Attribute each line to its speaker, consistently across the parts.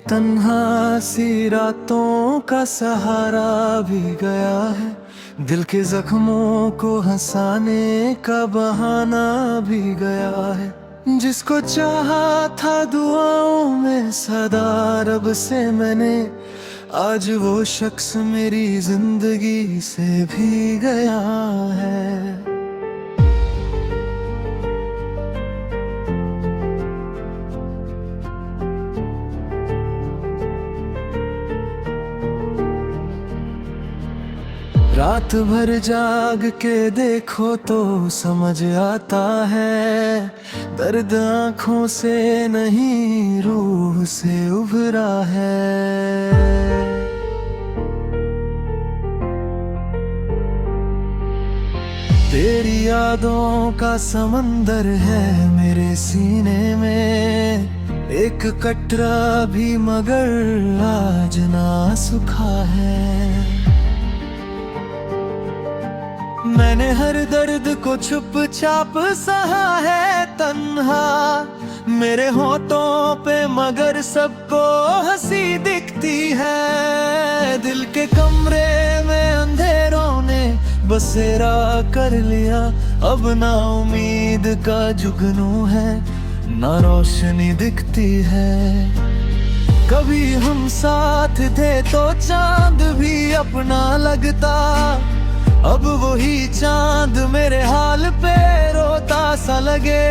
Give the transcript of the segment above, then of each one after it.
Speaker 1: तन्हा सी रातों का सहारा भी गया है, दिल के जख्मों को हंसाने का बहाना भी गया है। जिसको चाहा था दुआओं में सदा रब से मैंने, आज वो शख्स मेरी जिंदगी से भी गया है। रात भर जाग के देखो तो समझ आता है, दर्द आँखों से नहीं रूह से उभरा है। तेरी यादों का समंदर है मेरे सीने में, एक कटरा भी मगर आज ना सूखा है। मैंने हर दर्द को चुपचाप सहा है तन्हा मेरे होठों पे, मगर सबको हंसी दिखती है। दिल के कमरे में अंधेरों ने बसेरा कर लिया, अब ना उम्मीद का जुगनू है ना रोशनी दिखती है। कभी हम साथ थे तो चांद भी अपना लगता, अब वही चांद मेरे हाल पे रोता सा लगे।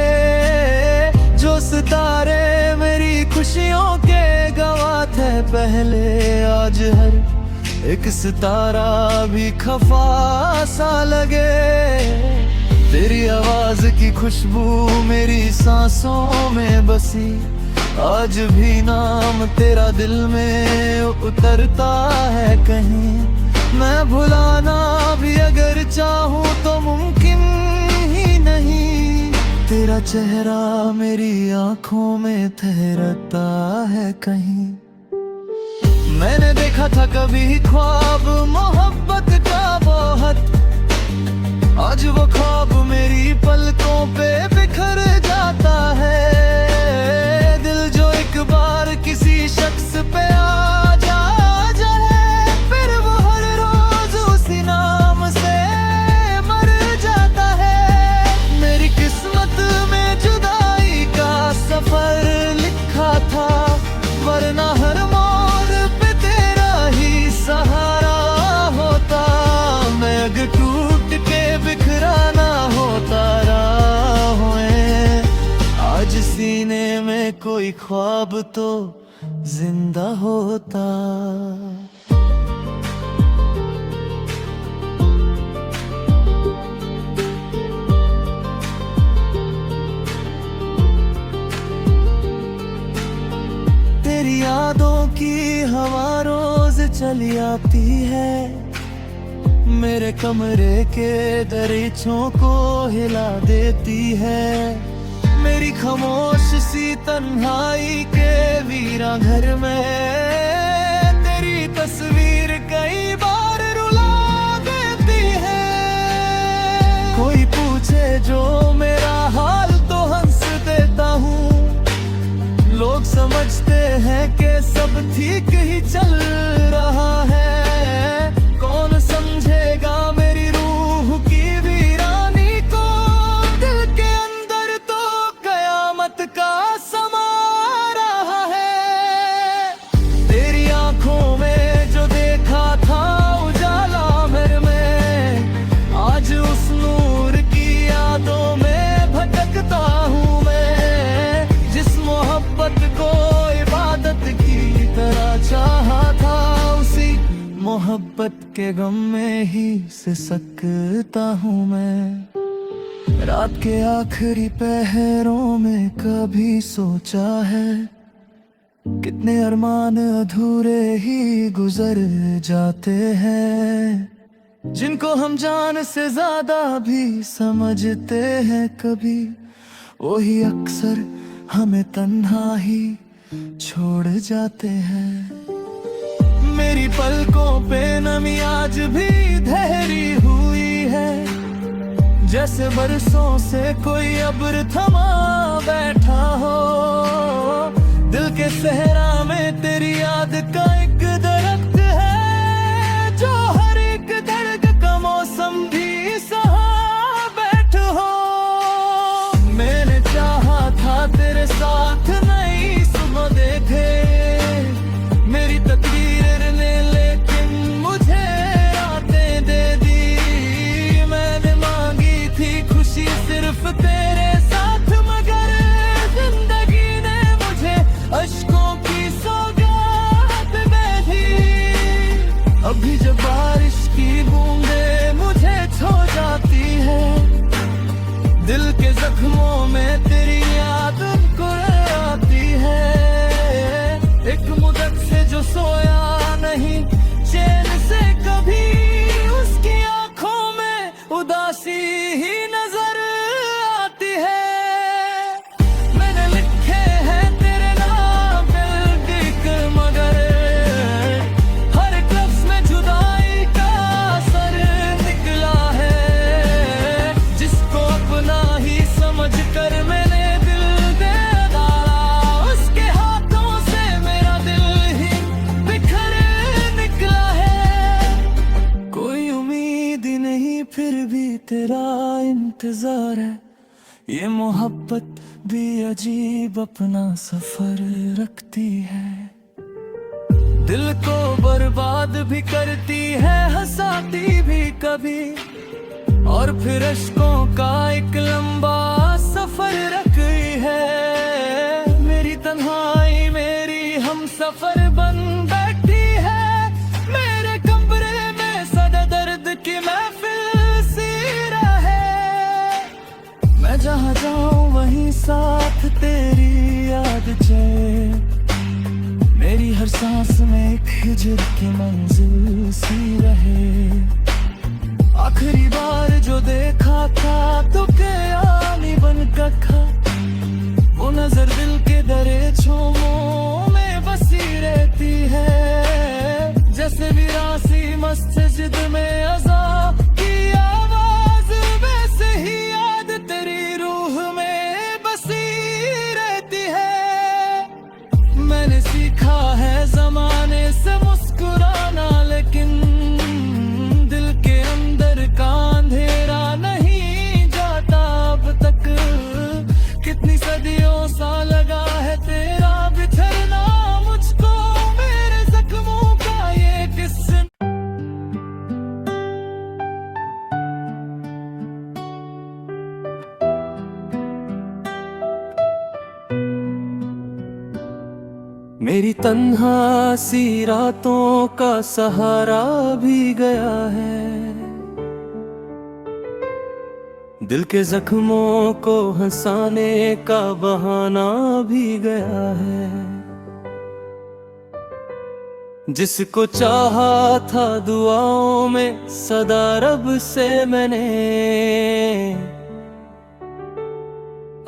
Speaker 1: जो सितारे मेरी खुशियों के गवाह थे पहले, आज हर एक सितारा भी खफा सा लगे। तेरी आवाज की खुशबू मेरी सांसों में बसी, आज भी नाम तेरा दिल में उतरता है कहीं। मैं भुलाना भी अगर चाहूँ तो मुमकिन ही नहीं, तेरा चेहरा मेरी आंखों में ठहरता है कहीं। मैंने देखा था कभी ख्वाब मोहब्बत का बहुत, आज वो ख्वाब मेरी पलकों पे बिखर जाता है। दिल जो एक बार किसी शख्स पे आ जाए, फिर वो हर रोज उसी नाम से मर जाता है। मेरी किस्मत में जुदाई का सफर लिखा था, वरना हर मोड़ पे तेरा ही सहारा होता। मैं अगर टूट के बिखरा ना होता राहों, आज सीने में कोई ख्वाब तो जिंदा होता। तेरी यादों की हवा रोज चली आती है, मेरे कमरे के दरीचों को हिला देती है। मेरी खामोश सी तन्हाई के वीरा घर में तेरी तस्वीर कई बार रुला देती है। कोई पूछे जो मेरा हाल तो हंस देता हूँ, लोग समझते हैं कि सब ठीक ही चल रहा है। कौन समझेगा मेरी रूह की वीरानी को, दिल के अंदर तो कयामत का समा रहा है। तेरी आंखों में जो देखा था उजाला मेरे में, आज उस नूर की यादों में भटकता हूँ मैं। जिस मोहब्बत को इबादत की तरह चाहा था, उसी मोहब्बत के गम में ही सिसकता हूँ मैं। रात के आखिरी पहरों में कभी सोचा है, कितने अरमान अधूरे ही गुजर जाते हैं, जिनको हम जान से ज्यादा भी समझते हैं। कभी वही अक्सर हमें तन्हा ही छोड़ जाते हैं। मेरी पलकों पे नमी आज भी ठहरी हुई है, जैसे बरसों से कोई अब्र थमा बैठा हो। दिल के सहरा में तेरी याद का एक दरख्त है, जो हर एक दर्द का मौसम भी सहा बैठो हो। मैंने चाहा था तेरे साथ नई सुबह देखे मेरी तकदीर ने, लेकिन मुझे रातें दे दी। मैंने मांगी थी खुशी सिर्फ तेरे साथ, मगर जिंदगी ने मुझे अश्कों की सौगात दे दी। अभी जब बारिश की बूंदें मुझे छू जाती है, दिल के जख्मों में तेरी याद आती है। एक मुद्दत से जो सोया नहीं चैन से कभी, उसकी आंखों में उदासी ही नजर आती है। मैंने लिखे हैं तेरे नाम दिल के, मगर हर एक लफ्ज में जुदाई का असर निकला है। जिसको अपना ही समझ कर मैंने दिल दे डाला, उसके हाथों से मेरा दिल ही बिखर निकला है। कोई उम्मीद ही नहीं फिर भी तेरा इंतजार है, ये मोहब्बत भी अजीब अपना सफर रखती है। दिल को बर्बाद भी करती है, हंसाती भी कभी, और फिर अश्कों का एक लंबा सफर रख गई है। मेरी तन्हाई मेरी हम सफर बन बैठी है, मेरे कमरे में सदा दर्द की महफिल सी रहे। मैं जहाँ जाऊँ वहीं साथ तेरी याद चले, मेरी हर सांस में एक हिजर की मंजिल सी रहे। आखिरी बार जो देखा था तो कयानी बन कखा, वो नजर दिल के दरियाओं में बसी रहती है। जैसे विरासी मस्जिद में अज़ान की आवाज, वैसे ही याद तेरी रूह में बसी रहती है। मैंने सीखा है जमाने से मुस्कुराना, लेकिन दिल के अंदर का अंधेरा नहीं जाता अब तक। कितनी सदियों सा लगा है तेरा बिछड़ना मुझको, मेरे जख्मों का ये किस्सा। मेरी तन्हा सी रातों का सहारा भी गया है, दिल के जख्मों को हंसाने का बहाना भी गया है। जिसको चाहा था दुआओं में सदा रब से मैंने,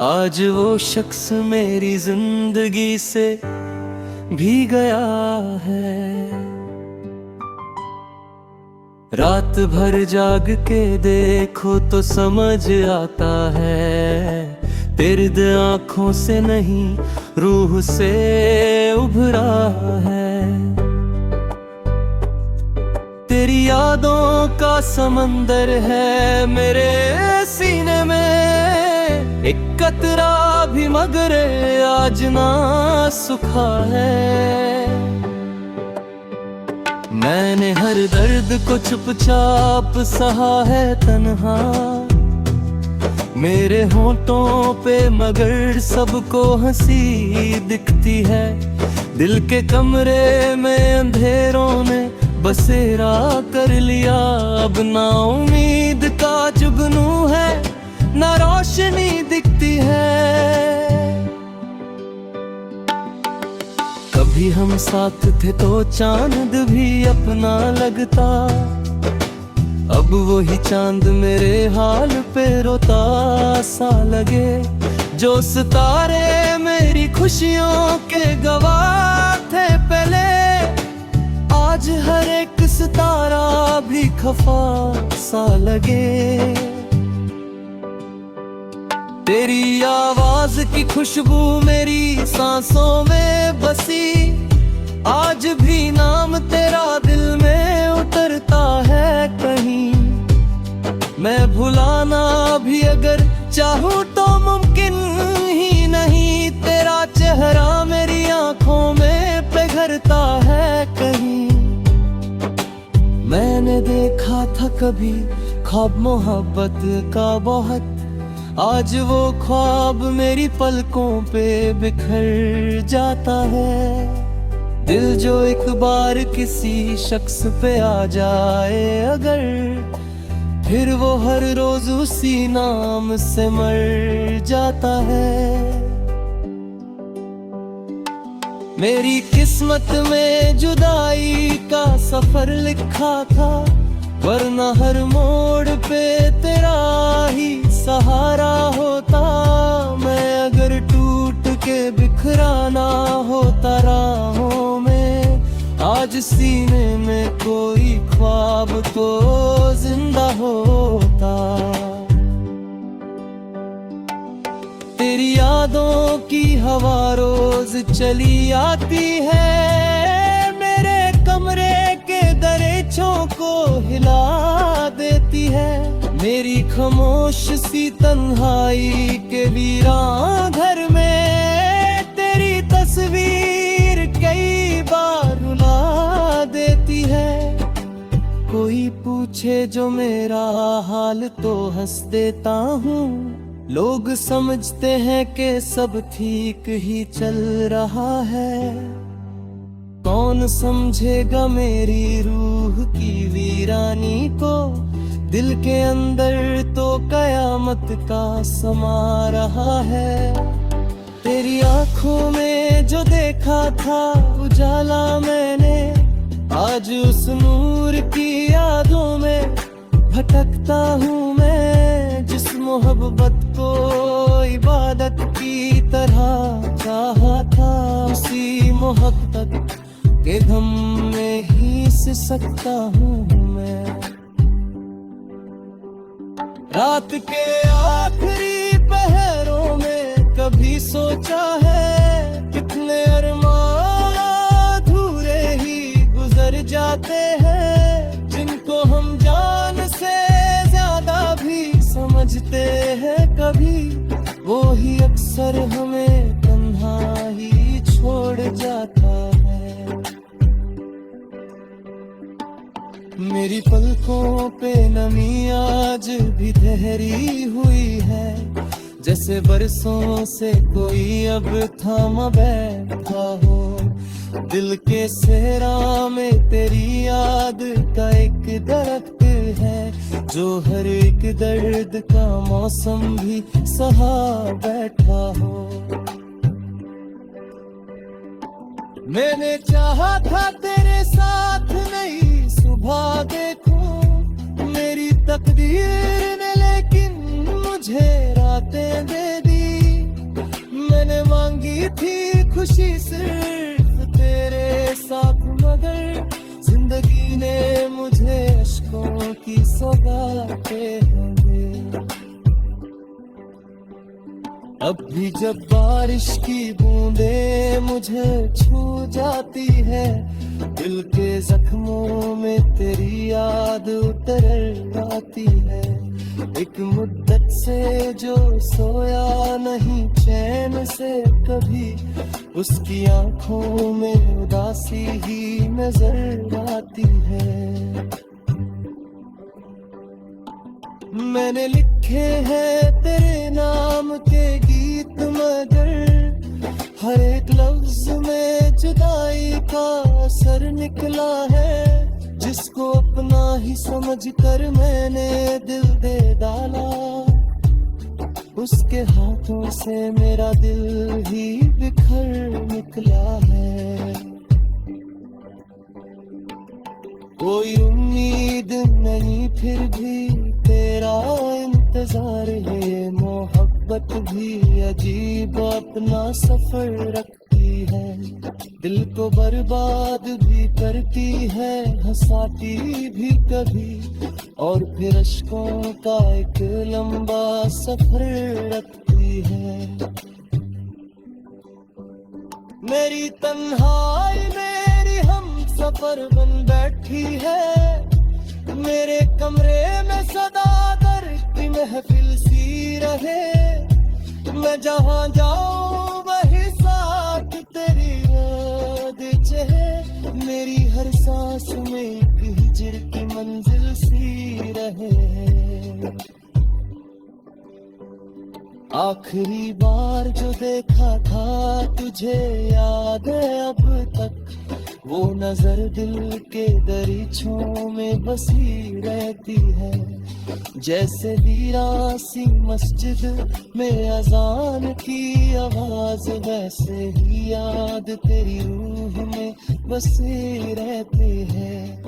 Speaker 1: आज वो शख्स मेरी जिंदगी से भी गया है। रात भर जाग के देखो तो समझ आता है, तिर्द आंखों से नहीं रूह से उभरा है। तेरी यादों का समंदर है मेरे सीने में, एक कतरा भी मगर आज ना सूखा है। मैंने हर दर्द को चुपचाप सहा है तन्हा, मेरे होंठों पे मगर सबको हंसी दिखती है। दिल के कमरे में अंधेरों ने बसेरा कर लिया, अब ना उम्मीद का जुगनू है ना रोशनी दिखती है। कभी हम साथ थे तो चांद भी अपना लगता, अब वही चांद मेरे हाल पे रोता सा लगे। जो सितारे मेरी खुशियों के गवाह थे पहले, आज हर एक सितारा भी खफा सा लगे। तेरी आवाज की खुशबू मेरी सांसों में बसी, आज भी नाम तेरा दिल में उतरता है कहीं। मैं भुलाना भी अगर चाहूँ तो मुमकिन ही नहीं, तेरा चेहरा मेरी आंखों में पिघलता है कहीं। मैंने देखा था कभी ख्वाब मोहब्बत का बहुत, आज वो ख्वाब मेरी पलकों पे बिखर जाता है। दिल जो एक बार किसी शख्स पे आ जाए अगर, फिर वो हर रोज उसी नाम से मर जाता है। मेरी किस्मत में जुदाई का सफर लिखा था, वरना हर मोड़ पे तेरा ही सहारा होता। मैं अगर टूट के बिखराना होता राहों में, आज सीने में कोई ख्वाब तो जिंदा होता। तेरी यादों की हवा रोज चली आती है, मेरे कमरे के दरीचों को हिला देती है। मेरी खामोश सी तन्हाई के वीरान घर में तेरी तस्वीर कई बार रुला देती है। कोई पूछे जो मेरा हाल तो हंस देता हूँ, लोग समझते हैं कि सब ठीक ही चल रहा है। कौन समझेगा मेरी रूह की वीरानी को, दिल के अंदर तो कयामत का समा रहा है। तेरी आंखों में जो देखा था उजाला मैंने, आज उस नूर की यादों में भटकता हूँ मैं। जिस मोहब्बत को इबादत की तरह चाहा था, उसी मोहब्बत के गम में ही सिसकता हूँ मैं। रात के आखिरी पहरों में कभी सोचा है, कितने अरमान अधूरे ही गुजर जाते हैं, जिनको हम जान से ज्यादा भी समझते हैं कभी, वो ही अक्सर हमें तन्हा ही छोड़ जाता है। मेरी पलकों पे नमी आज भी ठहरी हुई है, जैसे बरसों से कोई अब थामा बैठा हो। दिल के सहरा में तेरी याद का एक दरख्त है, जो हर एक दर्द का मौसम भी सहा बैठा हो। मैंने चाहा था तेरे साथ नई सुबह देखूं मेरी तकदीर ने, लेकिन मुझे रातें दे दी। मैंने मांगी थी खुशी सिर्फ तेरे साथ, मगर जिंदगी ने मुझे अश्कों की सौगातें दी। अब भी जब बारिश की बूंदें मुझे छू जाती है, दिल के जख्मों में तेरी याद उतर आती है। एक मुद्दत से जो सोया नहीं चैन से कभी, उसकी आंखों में उदासी ही नजर आती है। मैंने लिखे हैं तेरे नाम के गीत, मगर हर एक लफ्ज में जुदाई का असर निकला है। जिसको अपना ही समझ कर मैंने दिल दे डाला, उसके हाथों से मेरा दिल ही बिखर निकला है। कोई उम्मीद नहीं फिर भी तेरा इंतजार है, मोहब्बत भी अजीब अपना सफर रखती है। दिल को बर्बाद भी करती है, हंसाती भी कभी, और फिर अश्कों का एक लंबा सफर रखती है। मेरी तन्हाई मेरी हम सफर बन बैठी है। मेरे कमरे में सदा दर्द की महफिल सी रहे। मैं जहां जाऊं वही साथ तेरी याद चहे। मेरी हर सांस में एक हिजर की मंजिल सी रहे। आखिरी बार जो देखा था तुझे याद है अब तक। वो नजर दिल के दरीचों में बसी रहती है। जैसे वीरासी मस्जिद में अजान की आवाज, वैसे ही याद तेरी रूह में बसे रहते हैं।